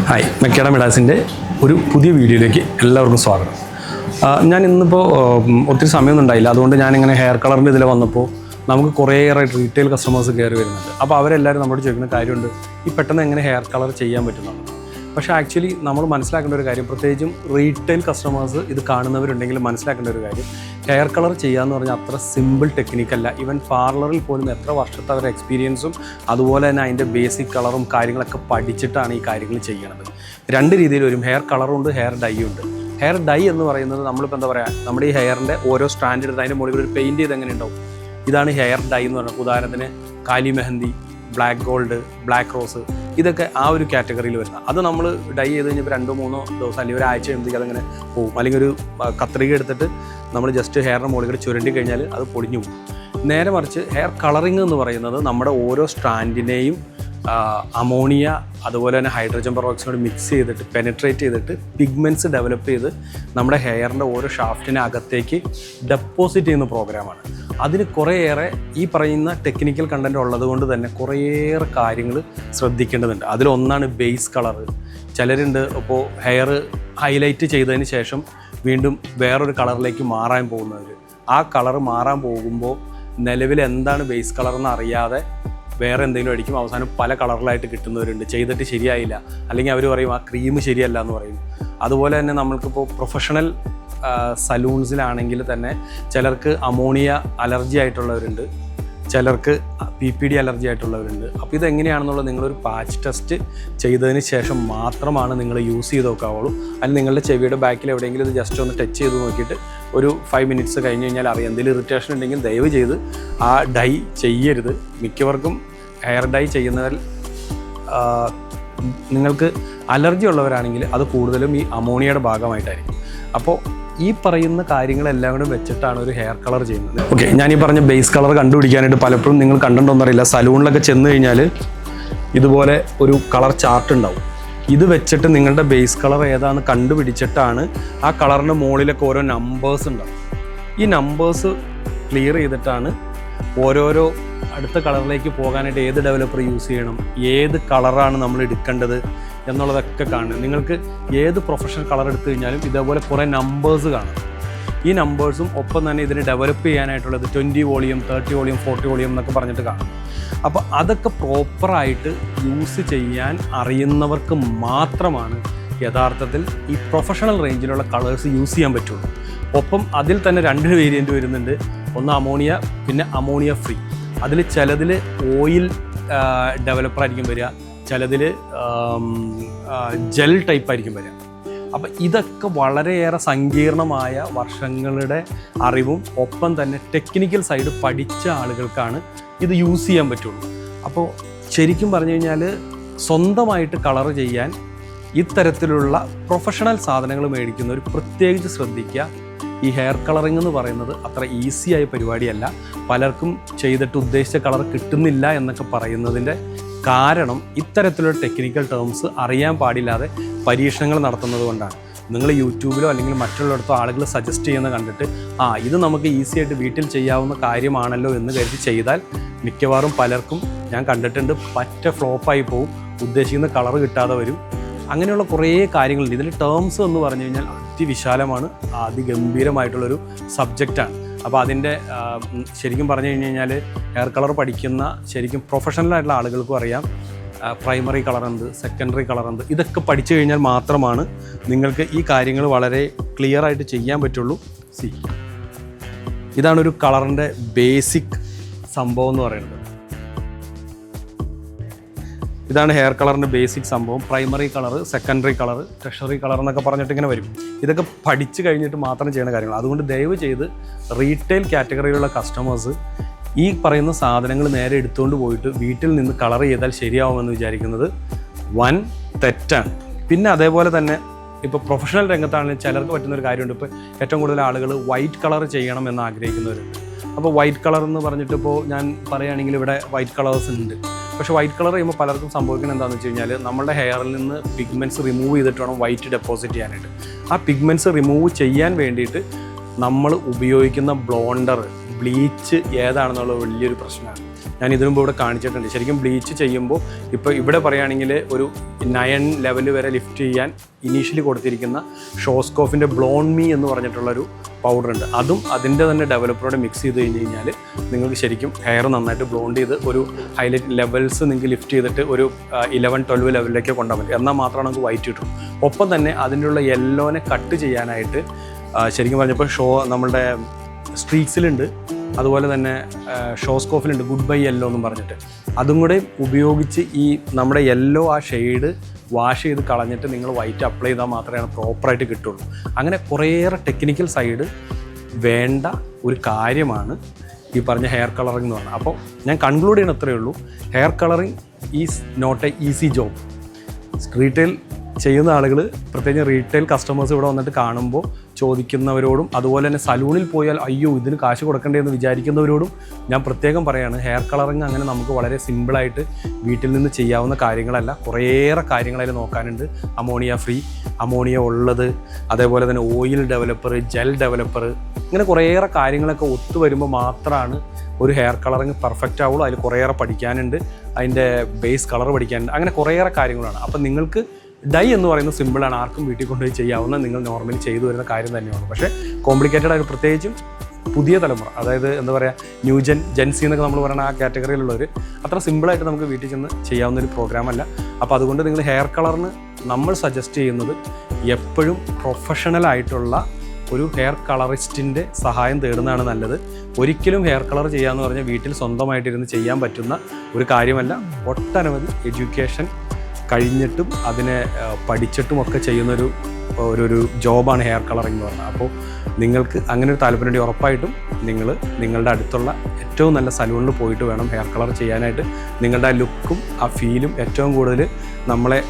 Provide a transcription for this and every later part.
Hi, മെക്കാഡ മിഡാസിൻ്റെ ഒരു പുതിയ വീഡിയോയിലേക്ക് എല്ലാവർക്കും സ്വാഗതം. ഞാൻ ഇന്നിപ്പോൾ ഒത്തിരി സമയമൊന്നും ഉണ്ടായില്ല, അതുകൊണ്ട് ഞാനിങ്ങനെ ഹെയർ കളറിൻ്റെ ഇതിൽ വന്നപ്പോൾ നമുക്ക് കുറേയേറെ റീറ്റെയിൽ കസ്റ്റമേഴ്സ് കയറി വരുന്നുണ്ട്. അപ്പോൾ അവരെല്ലാവരും നമ്മളോട് ചോദിക്കുന്ന കാര്യമുണ്ട്, ഈ പെട്ടെന്ന് എങ്ങനെ ഹെയർ കളർ ചെയ്യാൻ പറ്റുന്നുണ്ട്. പക്ഷേ ആക്ച്വലി നമ്മൾ മനസ്സിലാക്കേണ്ട ഒരു കാര്യം, പ്രത്യേകിച്ചും റീറ്റെയിൽ കസ്റ്റമേഴ്സ് ഇത് കാണുന്നവരുണ്ടെങ്കിൽ മനസ്സിലാക്കേണ്ട ഒരു കാര്യം, ഹെയർ കളർ ചെയ്യാന്ന് പറഞ്ഞാൽ അത്ര സിമ്പിൾ ടെക്നിക്കല്ല. ഈവൻ പാർലറിൽ പോലും എത്ര വർഷത്തെ അവരുടെ എക്സ്പീരിയൻസും അതുപോലെ തന്നെ അതിൻ്റെ ബേസിക് കളറും കാര്യങ്ങളൊക്കെ പഠിച്ചിട്ടാണ് ഈ കാര്യങ്ങൾ ചെയ്യണത്. രണ്ട് രീതിയിൽ വരും, ഹെയർ കളറുണ്ട്, ഹെയർ ഡൈ ഉണ്ട്. ഹെയർ ഡൈ എന്ന് പറയുന്നത് നമ്മളിപ്പോൾ എന്താ പറയുക, നമ്മുടെ ഈ ഹെയറിൻ്റെ ഓരോ സ്റ്റാൻഡ് എടുത്ത് അതിൻ്റെ മുകളിൽ ഒരു പെയിൻറ്റ് ചെയ്ത് എങ്ങനെ ഉണ്ടാവും, ഇതാണ് ഹെയർ ഡൈ എന്ന് പറയുന്നത്. ഉദാഹരണത്തിന് കാലി mehndi, black gold, black rose, ഇതൊക്കെ ആ ഒരു കാറ്റഗറിയിൽ വരുന്നത്. അത് നമ്മൾ ഡൈ ചെയ്ത് കഴിഞ്ഞപ്പോൾ 2-3 ദിവസം അല്ലെങ്കിൽ ഒരാഴ്ച കഴിയുമ്പോഴത്തേക്ക് അതിങ്ങനെ പോകും. അല്ലെങ്കിൽ ഒരു കത്രിക എടുത്തിട്ട് നമ്മൾ ജസ്റ്റ് ഹെയറിൻ്റെ മുകളിൽ ചുരണ്ടി കഴിഞ്ഞാൽ അത് പൊടിഞ്ഞു പോകും. നേരെ മറിച്ച് ഹെയർ കളറിങ് എന്ന് പറയുന്നത് നമ്മുടെ ഓരോ സ്ട്രാൻഡിനെയും അമോണിയ അതുപോലെ തന്നെ ഹൈഡ്രജൻ പെറോക്സൈഡ് മിക്സ് ചെയ്തിട്ട് പെനിട്രേറ്റ് ചെയ്തിട്ട് പിഗ്മെൻറ്റ്സ് ഡെവലപ്പ് ചെയ്ത് നമ്മുടെ ഹെയറിൻ്റെ ഓരോ ഷാഫ്റ്റിനെ അകത്തേക്ക് ഡെപ്പോസിറ്റ് ചെയ്യുന്ന പ്രോഗ്രാമാണ്. അതിന് കുറേയേറെ ഈ പറയുന്ന ടെക്നിക്കൽ കണ്ടൻറ്റ് ഉള്ളത് കൊണ്ട് തന്നെ കുറേയേറെ കാര്യങ്ങൾ ശ്രദ്ധിക്കേണ്ടതുണ്ട്. അതിലൊന്നാണ് ബേസ് കളറ്. ചിലരുണ്ട് ഇപ്പോൾ ഹെയർ ഹൈലൈറ്റ് ചെയ്തതിന് ശേഷം വീണ്ടും വേറൊരു കളറിലേക്ക് മാറാൻ പോകുന്നവർ. ആ കളർ മാറാൻ പോകുമ്പോൾ നിലവിൽ എന്താണ് ബേസ് കളറെന്ന് അറിയാതെ വേറെ എന്തെങ്കിലും അടിക്കും, അവസാനം പല കളറിലായിട്ട് കിട്ടുന്നവരുണ്ട്. ചെയ്തിട്ട് ശരിയായില്ല, അല്ലെങ്കിൽ അവർ പറയും ആ ക്രീം ശരിയല്ല എന്ന് പറയും. അതുപോലെ തന്നെ നമ്മൾക്കിപ്പോൾ പ്രൊഫഷണൽ സലൂൺസിലാണെങ്കിൽ തന്നെ ചിലർക്ക് അമോണിയ അലർജി ആയിട്ടുള്ളവരുണ്ട്, ചിലർക്ക് PPD അലർജി ആയിട്ടുള്ളവരുണ്ട്. അപ്പോൾ ഇതെങ്ങനെയാണെന്നുള്ളത് നിങ്ങളൊരു പാച്ച് ടെസ്റ്റ് ചെയ്തതിന് ശേഷം മാത്രമാണ് നിങ്ങൾ യൂസ് ചെയ്ത് നോക്കാവുള്ളൂ. അല്ലെങ്കിൽ നിങ്ങളുടെ ചെവിയുടെ ബാക്കിൽ എവിടെയെങ്കിലും ഇത് ജസ്റ്റ് ഒന്ന് ടച്ച് ചെയ്ത് നോക്കിയിട്ട് ഒരു 5 മിനിറ്റ്സ് കഴിഞ്ഞ് കഴിഞ്ഞാൽ അറിയാം. എന്തെങ്കിലും ഇറിറ്റേഷൻ ഉണ്ടെങ്കിൽ ദയവ് ചെയ്ത് ആ ഡൈ ചെയ്യരുത്. മിക്കവർക്കും ഹെയർ ഡൈ ചെയ്യുന്നവരിൽ നിങ്ങൾക്ക് അലർജി ഉള്ളവരാണെങ്കിൽ അത് കൂടുതലും ഈ അമോണിയയുടെ ഭാഗമായിട്ടായിരിക്കും. അപ്പോൾ ഈ പറയുന്ന കാര്യങ്ങളെല്ലാം കൂടെ വെച്ചിട്ടാണ് ഒരു ഹെയർ കളർ ചെയ്യുന്നത്. ഓക്കെ, ഞാൻ ഈ പറഞ്ഞ ബേസ് കളർ കണ്ടുപിടിക്കാനായിട്ട് പലപ്പോഴും നിങ്ങൾ കണ്ടിട്ടുണ്ടോന്നറിയില്ല, സലൂണിലൊക്കെ ചെന്ന് കഴിഞ്ഞാൽ ഇതുപോലെ ഒരു കളർ ചാർട്ട് ഉണ്ടാവും. ഇത് വെച്ചിട്ട് നിങ്ങളുടെ ബേസ് കളർ ഏതാണെന്ന് കണ്ടുപിടിച്ചിട്ടാണ് ആ കളറിൻ്റെ മുകളിലൊക്കെ ഓരോ നമ്പേഴ്സ് ഉണ്ടാവും. ഈ നമ്പേഴ്സ് ക്ലിയർ ചെയ്തിട്ടാണ് ഓരോരോ അടുത്ത കളറിലേക്ക് പോകാനായിട്ട് ഏത് ഡെവലപ്പർ യൂസ് ചെയ്യണം, ഏത് കളറാണ് നമ്മൾ എടുക്കേണ്ടത് എന്നുള്ളതൊക്കെ കാണും. നിങ്ങൾക്ക് ഏത് പ്രൊഫഷണൽ കളർ എടുത്തു കഴിഞ്ഞാലും ഇതേപോലെ കുറേ നമ്പേഴ്സ് കാണും. ഈ നമ്പേഴ്സും ഒപ്പം തന്നെ ഇതിന് ഡെവലപ്പ് ചെയ്യാനായിട്ടുള്ളത് 20 വോളിയം, 30 വോളിയം, 40 വോളിയം എന്നൊക്കെ പറഞ്ഞിട്ട് കാണും. അപ്പോൾ അതൊക്കെ പ്രോപ്പറായിട്ട് യൂസ് ചെയ്യാൻ അറിയുന്നവർക്ക് മാത്രമാണ് യഥാർത്ഥത്തിൽ ഈ പ്രൊഫഷണൽ റേഞ്ചിലുള്ള കളേഴ്സ് യൂസ് ചെയ്യാൻ പറ്റുള്ളൂ. ഒപ്പം അതിൽ തന്നെ 2 വേരിയൻറ്റ് വരുന്നുണ്ട്. ഒന്ന് അമോണിയ, പിന്നെ അമോണിയ ഫ്രീ. അതിൽ ചിലതിൽ ഓയിൽ ഡെവലപ്പറായിരിക്കും വരിക, ചിലതിൽ ജെൽ ടൈപ്പായിരിക്കും വരിക. അപ്പം ഇതൊക്കെ വളരെയേറെ സങ്കീർണമായ വർഷങ്ങളുടെ അറിവും ഒപ്പം തന്നെ ടെക്നിക്കൽ സൈഡ് പഠിച്ച ആളുകൾക്കാണ് ഇത് യൂസ് ചെയ്യാൻ പറ്റുള്ളൂ. അപ്പോൾ ശരിക്കും പറഞ്ഞു കഴിഞ്ഞാൽ സ്വന്തമായിട്ട് കളർ ചെയ്യാൻ ഇത്തരത്തിലുള്ള പ്രൊഫഷണൽ സാധനങ്ങൾ മേടിക്കുന്നവർ പ്രത്യേകിച്ച് ശ്രദ്ധിക്കുക. ഈ ഹെയർ കളറിംഗ് എന്ന് പറയുന്നത് അത്ര ഈസിയായ പരിപാടിയല്ല. പലർക്കും ചെയ്തിട്ട് ഉദ്ദേശിച്ച കളർ കിട്ടുന്നില്ല എന്നൊക്കെ പറയുന്നതിൻ്റെ കാരണം ഇത്തരത്തിലുള്ള ടെക്നിക്കൽ ടേംസ് അറിയാൻ പാടില്ലാതെ പരീക്ഷണങ്ങൾ നടത്തുന്നത് കൊണ്ടാണ്. നിങ്ങൾ യൂട്യൂബിലോ അല്ലെങ്കിൽ മറ്റുള്ളിടത്തോ ആളുകൾ സജസ്റ്റ് ചെയ്യുന്നത് കണ്ടിട്ട് ഇത് നമുക്ക് ഈസി ആയിട്ട് വീട്ടിൽ ചെയ്യാവുന്ന കാര്യമാണല്ലോ എന്ന് കരുതി ചെയ്താൽ മിക്കവാറും പലർക്കും ഞാൻ കണ്ടിട്ടുണ്ട് പറ്റ ഫ്ലോപ്പായി പോവും, ഉദ്ദേശിക്കുന്ന കളർ കിട്ടാതെ വരും. അങ്ങനെയുള്ള കുറേ കാര്യങ്ങളുണ്ട്. ഇതിൽ ടേംസ് എന്ന് പറഞ്ഞു കഴിഞ്ഞാൽ അതിവിശാലമാണ്, അതിഗംഭീരമായിട്ടുള്ളൊരു സബ്ജക്റ്റാണ്. അപ്പോൾ അതിൻ്റെ ശരിക്കും പറഞ്ഞു കഴിഞ്ഞാൽ ഹെയർ കളർ പഠിക്കുന്ന ശരിക്കും പ്രൊഫഷണലായിട്ടുള്ള ആളുകൾക്കും അറിയാം പ്രൈമറി കളർ എന്ത്, സെക്കൻഡറി കളർ എന്ത്. ഇതൊക്കെ പഠിച്ചു കഴിഞ്ഞാൽ മാത്രമാണ് നിങ്ങൾക്ക് ഈ കാര്യങ്ങൾ വളരെ ക്ലിയർ ആയിട്ട് ചെയ്യാൻ പറ്റുള്ളൂ. ഇതാണ് ഒരു കളറിൻ്റെ ബേസിക് സംഭവം എന്ന് പറയുന്നത്. ഇതാണ് ഹെയർ കളറിൻ്റെ ബേസിക് സംഭവം. Primary colour, secondary colour, tertiary colour എന്നൊക്കെ പറഞ്ഞിട്ട് ഇങ്ങനെ വരും. ഇതൊക്കെ പഠിച്ചു കഴിഞ്ഞിട്ട് മാത്രം ചെയ്യുന്ന കാര്യങ്ങൾ. അതുകൊണ്ട് ദയവ് ചെയ്ത് റീറ്റെയിൽ കാറ്റഗറിയിലുള്ള കസ്റ്റമേഴ്സ് ഈ പറയുന്ന സാധനങ്ങൾ നേരെ എടുത്തുകൊണ്ട് പോയിട്ട് വീട്ടിൽ നിന്ന് കളർ ചെയ്താൽ ശരിയാവുമെന്ന് വിചാരിക്കുന്നത് വൻ തെറ്റാണ്. പിന്നെ അതേപോലെ തന്നെ ഇപ്പോൾ പ്രൊഫഷണൽ രംഗത്താണെങ്കിലും ചിലർക്ക് പറ്റുന്നൊരു കാര്യമുണ്ട്. ഇപ്പോൾ ഏറ്റവും കൂടുതൽ ആളുകൾ വൈറ്റ് കളർ ചെയ്യണം എന്ന് ആഗ്രഹിക്കുന്നവരുണ്ട്. അപ്പോൾ വൈറ്റ് കളർ എന്ന് പറഞ്ഞിട്ട് ഇപ്പോൾ ഞാൻ പറയുകയാണെങ്കിൽ ഇവിടെ വൈറ്റ് കളേഴ്സ് ഉണ്ട്. പക്ഷേ വൈറ്റ് കളർ ചെയ്യുമ്പോൾ പലർക്കും സംഭവിക്കുന്നത് എന്താണെന്ന് വെച്ച് കഴിഞ്ഞാൽ നമ്മുടെ ഹെയറിൽ നിന്ന് പിഗ്മെൻറ്റ്സ് റിമൂവ് ചെയ്തിട്ട് വേണം വൈറ്റ് ഡെപ്പോസിറ്റ് ചെയ്യാനായിട്ട്. ആ പിഗ്മെൻറ്റ്സ് റിമൂവ് ചെയ്യാൻ വേണ്ടിയിട്ട് നമ്മൾ ഉപയോഗിക്കുന്ന ബ്ലോണ്ടർ, ബ്ലീച്ച് ഏതാണെന്നുള്ളത് വലിയൊരു പ്രശ്നമാണ്. ഞാൻ ഇതിനു മുമ്പ് ഇവിടെ കാണിച്ചിട്ടുണ്ട്. ശരിക്കും ബ്ലീച്ച് ചെയ്യുമ്പോൾ ഇപ്പോൾ ഇവിടെ പറയുകയാണെങ്കിൽ ഒരു 9 ലെവൽ വരെ ലിഫ്റ്റ് ചെയ്യാൻ ഇനീഷ്യലി കൊടുത്തിരിക്കുന്ന ഷോസ്കോഫിൻ്റെ ബ്ലോൺ മീ എന്ന് പറഞ്ഞിട്ടുള്ളൊരു പൗഡർ ഉണ്ട്. അതും അതിൻ്റെ തന്നെ ഡെവലപ്പറോട് മിക്സ് ചെയ്ത് കഴിഞ്ഞ് കഴിഞ്ഞാൽ നിങ്ങൾക്ക് ശരിക്കും ഹെയർ നന്നായിട്ട് ബ്ലോണ്ട് ചെയ്ത് ഒരു ഹൈലൈറ്റ് ലെവൽസ് നിങ്ങൾക്ക് ലിഫ്റ്റ് ചെയ്തിട്ട് ഒരു 11-12 ലെവലിലേക്ക് കൊണ്ടുപോകാൻ പറ്റും. എന്നാൽ മാത്രമാണ് നമുക്ക് വൈറ്റ് കിട്ടും. ഒപ്പം തന്നെ അതിൻ്റെ യെല്ലോനെ കട്ട് ചെയ്യാനായിട്ട് ശരിക്കും പറഞ്ഞപ്പോൾ നമ്മളുടെ സ്ട്രീക്സിലുണ്ട്, അതുപോലെ തന്നെ ഷോസ്കോഫിലുണ്ട് ഗുഡ് ബൈ യെല്ലോ എന്നും പറഞ്ഞിട്ട്. അതും കൂടെ ഉപയോഗിച്ച് ഈ നമ്മുടെ യെല്ലോ ആ ഷെയ്ഡ് വാഷ് ചെയ്ത് കളഞ്ഞിട്ട് നിങ്ങൾ വൈറ്റ് അപ്ലൈ ചെയ്താൽ മാത്രമേ പ്രോപ്പറായിട്ട് കിട്ടുള്ളൂ. അങ്ങനെ കുറേയേറെ ടെക്നിക്കൽ സൈഡ് വേണ്ട ഒരു കാര്യമാണ് ഈ പറഞ്ഞ ഹെയർ കളറിംഗ് എന്ന് പറഞ്ഞാൽ. അപ്പോൾ ഞാൻ കൺക്ലൂഡ് ചെയ്യണ അത്രയേ ഉള്ളൂ, hair colouring is not a easy job. Retail ചെയ്യുന്ന ആളുകൾ, പ്രത്യേകിച്ച് റീറ്റെയിൽ കസ്റ്റമേഴ്സ് ഇവിടെ വന്നിട്ട് കാണുമ്പോൾ ചോദിക്കുന്നവരോടും, അതുപോലെ തന്നെ സലൂണിൽ പോയാൽ അയ്യോ ഇതിന് കാശ് കൊടുക്കണ്ടേന്ന് വിചാരിക്കുന്നവരോടും ഞാൻ പ്രത്യേകം പറയാണ്, ഹെയർ കളറിങ് അങ്ങനെ നമുക്ക് വളരെ സിമ്പിളായിട്ട് വീട്ടിൽ നിന്ന് ചെയ്യാവുന്ന കാര്യങ്ങളല്ല. കുറേയേറെ കാര്യങ്ങളതിൽ നോക്കാനുണ്ട്. അമോണിയ ഫ്രീ, അമോണിയ ഉള്ളത്, അതേപോലെ തന്നെ ഓയിൽ ഡെവലപ്പർ, ജെൽ ഡെവലപ്പർ, ഇങ്ങനെ കുറേയേറെ കാര്യങ്ങളൊക്കെ ഒത്തു വരുമ്പോൾ മാത്രമാണ് ഒരു ഹെയർ കളറിങ് പെർഫെക്റ്റ് ആവുള്ളൂ. അതിൽ കുറേയേറെ പഠിക്കാനുണ്ട്, അതിൻ്റെ ബേസ് കളർ പഠിക്കാനുണ്ട്, അങ്ങനെ കുറേയേറെ കാര്യങ്ങളാണ്. അപ്പം നിങ്ങൾക്ക് ഡൈ എന്ന് പറയുന്നത് സിമ്പിളാണ്, ആർക്കും വീട്ടിൽ കൊണ്ടുപോയി ചെയ്യാവുന്ന, നിങ്ങൾ നോർമലി ചെയ്തു വരുന്ന കാര്യം തന്നെയാണ്. പക്ഷേ കോംപ്ലിക്കേറ്റഡ് ആയിട്ട്, പ്രത്യേകിച്ചും പുതിയ തലമുറ, അതായത് എന്താ പറയുക ജെൻസി എന്നൊക്കെ നമ്മൾ പറയുന്ന ആ കാറ്റഗറിയിലുള്ളവർ അത്ര സിമ്പിളായിട്ട് നമുക്ക് വീട്ടിൽ ചെന്ന് ചെയ്യാവുന്ന ഒരു പ്രോഗ്രാമല്ല. അപ്പോൾ അതുകൊണ്ട് നിങ്ങൾ ഹെയർ കളറിന് നമ്മൾ സജസ്റ്റ് ചെയ്യുന്നത് എപ്പോഴും പ്രൊഫഷണലായിട്ടുള്ള ഒരു ഹെയർ കളറിസ്റ്റിൻ്റെ സഹായം തേടുന്നതാണ് നല്ലത്. ഒരിക്കലും ഹെയർ കളർ ചെയ്യാമെന്ന് പറഞ്ഞാൽ വീട്ടിൽ സ്വന്തമായിട്ടിരുന്ന് ചെയ്യാൻ പറ്റുന്ന ഒരു കാര്യമല്ല. ഒട്ടനവധി എഡ്യൂക്കേഷൻ കഴിഞ്ഞിട്ടും അതിനെ പഠിച്ചിട്ടുമൊക്കെ ചെയ്യുന്നൊരു ജോബാണ് ഹെയർ കളറിംഗ് എന്ന് പറഞ്ഞാൽ. അപ്പോൾ നിങ്ങൾക്ക് അങ്ങനെ ഒരു താല്പര്യം ഉറപ്പായിട്ടും നിങ്ങൾ നിങ്ങളുടെ അടുത്തുള്ള ഏറ്റവും നല്ല സലൂണിൽ പോയിട്ട് വേണം ഹെയർ കളർ ചെയ്യാനായിട്ട്. നിങ്ങളുടെ ആ ലുക്കും ആ ഫീലും ഏറ്റവും കൂടുതൽ നമ്മളെ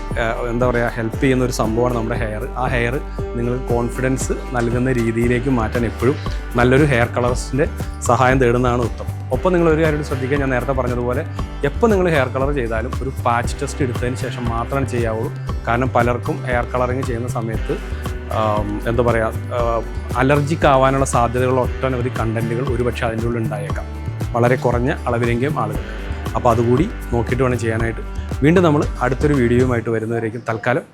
എന്താ പറയുക ഹെൽപ്പ് ചെയ്യുന്ന ഒരു സംഭവമാണ് നമ്മുടെ ഹെയർ. ആ ഹെയർ നിങ്ങൾക്ക് കോൺഫിഡൻസ് നൽകുന്ന രീതിയിലേക്ക് മാറ്റാൻ എപ്പോഴും നല്ലൊരു ഹെയർ കളറിസ്റ്റിൻ്റെ സഹായം തേടുന്നതാണ് ഉത്തമം. ഒപ്പം നിങ്ങൾ ഒരു കാര്യം ശ്രദ്ധിക്കുക, ഞാൻ നേരത്തെ പറഞ്ഞതുപോലെ എപ്പോൾ നിങ്ങൾ ഹെയർ കളർ ചെയ്താലും ഒരു പാച്ച് ടെസ്റ്റ് എടുത്തതിന് ശേഷം മാത്രമേ ചെയ്യാവുള്ളൂ. കാരണം പലർക്കും ഹെയർ കളറിങ് ചെയ്യുന്ന സമയത്ത് എന്താ പറയുക അലർജിക്ക് ആവാനുള്ള സാധ്യതകളുള്ള ഒട്ടനവധി കണ്ടൻറ്റുകൾ ഒരുപക്ഷെ അതിൻ്റെ ഉള്ളിൽ ഉണ്ടായേക്കാം, വളരെ കുറഞ്ഞ അളവിലെങ്കിലും ആളുകൾ. അപ്പോൾ അതുകൂടി നോക്കിയിട്ട് വേണം ചെയ്യാനായിട്ട്. വീണ്ടും നമ്മൾ അടുത്തൊരു വീഡിയോയുമായിട്ട് വരുന്നവരേക്കും തൽക്കാലം